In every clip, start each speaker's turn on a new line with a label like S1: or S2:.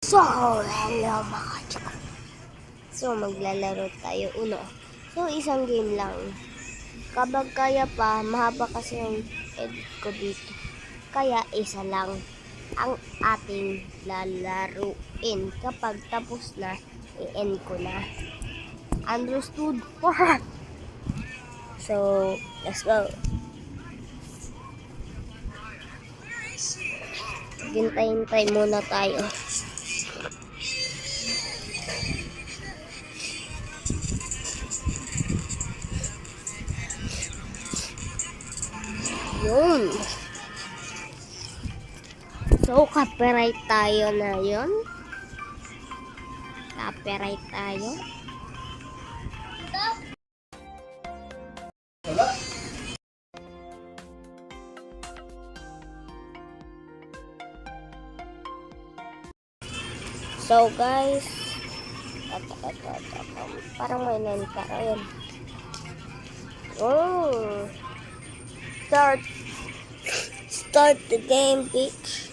S1: So, hello mga chika. So, maglalaro tayo uno. So, isang game lang. Kapag kaya pa, mahaba kasi yung edit ko dito. Kaya isa lang ang ating lalaruin. Kapag tapos na, i-end ko na. Understood? So, let's go. Hintay-hintay muna tayo. Yun. So, copyright tayo na yun. Copyright tayo. So, guys. Parang may line ka. Ayun. Oh. Start the game, bitch.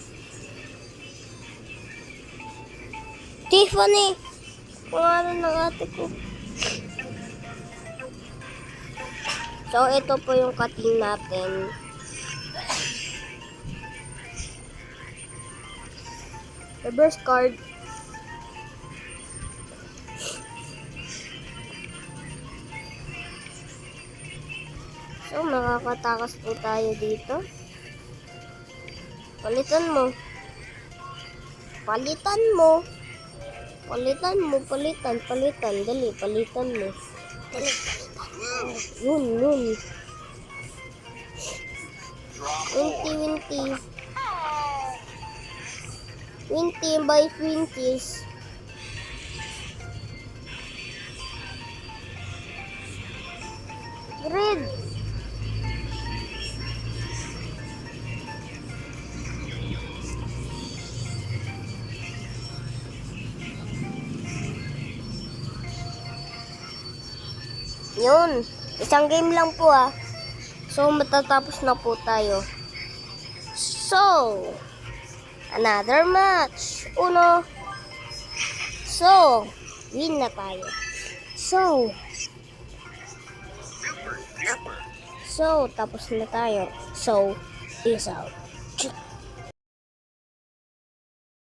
S1: Tiffany! Pangalan ng ate ko. So, ito po yung cutting natin. Reverse card. So, makakatakas po tayo dito. Palitan mo. Palitan mo. Palitan mo. Palitan. Dali, palitan mo. Dali, palitan mo. Yun. 20. 20 by 20s. Red. Yun. Isang game lang po ah. So, matatapos na po tayo. So, another match. Uno. So, win na tayo. So, tapos na tayo. So, peace out.